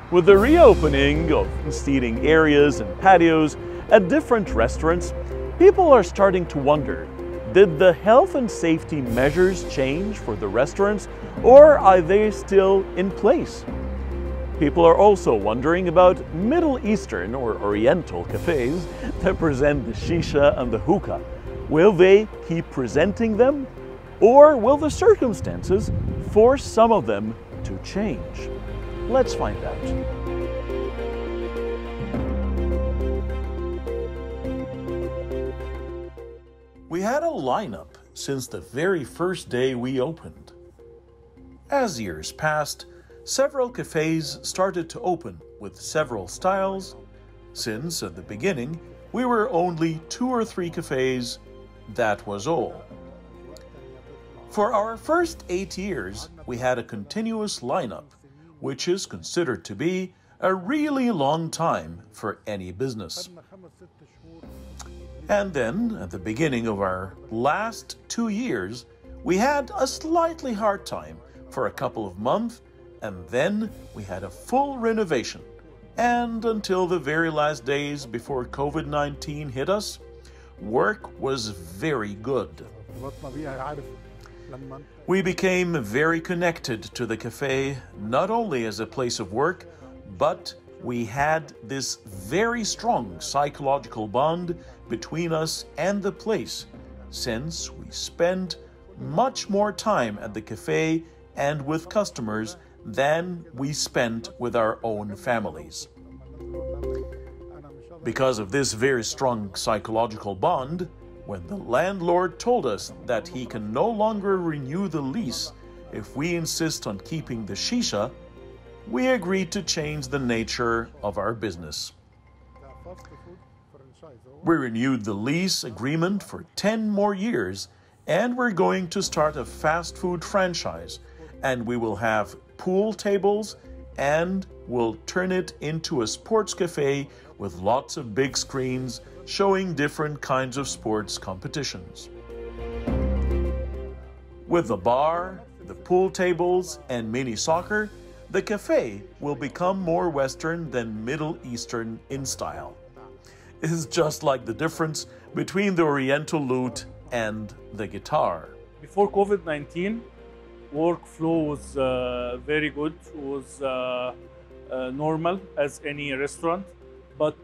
With the reopening of seating areas and patios at different restaurants, people are starting to wonder, did the health and safety measures change for the restaurants, or are they still in place? People are also wondering about Middle Eastern or Oriental cafes that present the shisha and the hookah. Will they keep presenting them, or will the circumstances force some of them to change? Let's find out. We had a lineup since the very first day we opened. As years passed, several cafes started to open with several styles, since at the beginning we were only 2 or 3 cafes, that was all. For our first 8 years, we had a continuous lineup, which is considered to be a really long time for any business. And then, at the beginning of our last 2 years, we had a slightly hard time for a couple of months, and then we had a full renovation. And until the very last days before COVID-19 hit us, work was very good. We became very connected to the cafe, not only as a place of work, but we had this very strong psychological bond between us and the place, since we spent much more time at the cafe and with customers than we spent with our own families. Because of this very strong psychological bond, when the landlord told us that he can no longer renew the lease if we insist on keeping the shisha, we agreed to change the nature of our business. We renewed the lease agreement for 10 more years, and we're going to start a fast food franchise, and we will have pool tables and we'll turn it into a sports cafe with lots of big screens showing different kinds of sports competitions. With the bar, the pool tables, and mini soccer, the cafe will become more Western than Middle Eastern in style. It's just like the difference between the Oriental lute and the guitar. Before COVID-19, workflow was very good, was normal as any restaurant, but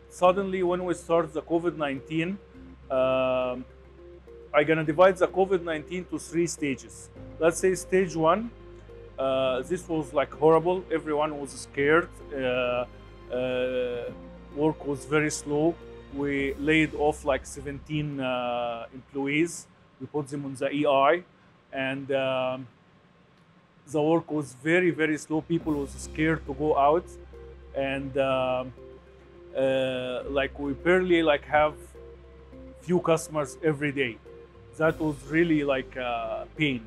suddenly when we start the COVID-19, I'm gonna divide the COVID-19 to 3 stages. Let's say stage 1, this was like horrible, everyone was scared, work was very slow. We laid off like 17 employees, we put them on the EI, and the work was very, very slow. People was scared to go out, and like we barely like have few customers every day. That was really like pain.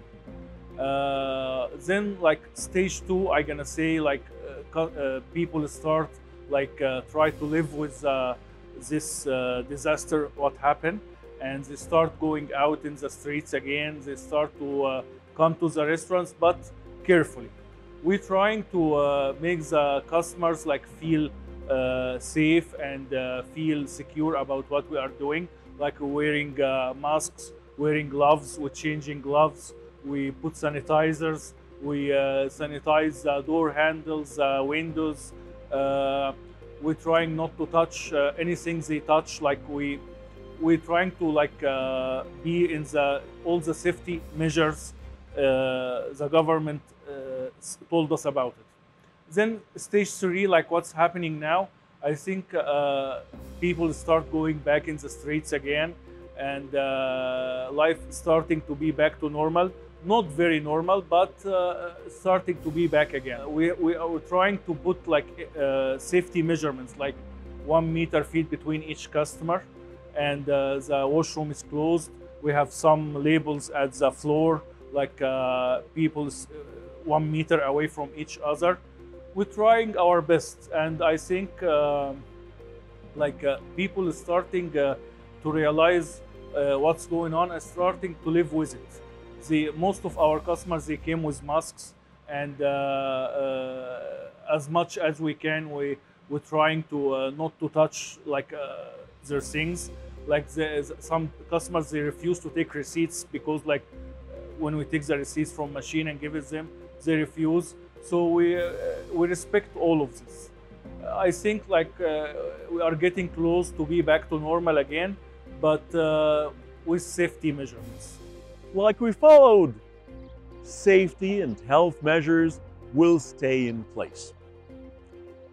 Then like stage 2, I'm gonna say like people start like try to live with this disaster what happened, and they start going out in the streets again. They start to come to the restaurants, but carefully. We're trying to make the customers like feel safe and feel secure about what we are doing, like wearing masks, wearing gloves, we're changing gloves, we put sanitizers, we sanitize the door handles, windows. We're trying not to touch anything they touch. Like we're trying to like be in all the safety measures the government told us about it. Then stage 3, like what's happening now, I think people start going back in the streets again, and life starting to be back to normal. Not very normal, but starting to be back again. We are trying to put like safety measurements, like 1 meter feet between each customer, and the washroom is closed. We have some labels at the floor, like people 1 meter away from each other. We're trying our best, and I think people starting to realize what's going on and starting to live with it. Most of our customers, they came with masks, and as much as we can, we're trying to not to touch like their things. Like some customers, they refuse to take receipts because like when we take the receipts from machine and give it them, they refuse. So we respect all of this. I think like we are getting close to be back to normal again, but with safety measurements. Like we followed, safety and health measures will stay in place.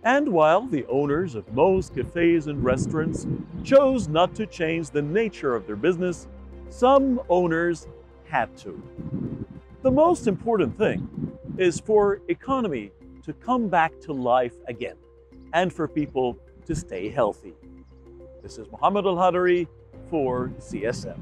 And while the owners of most cafes and restaurants chose not to change the nature of their business, some owners had to. The most important thing is for economy to come back to life again and for people to stay healthy. This is Mohammed Al Hadari for CSM.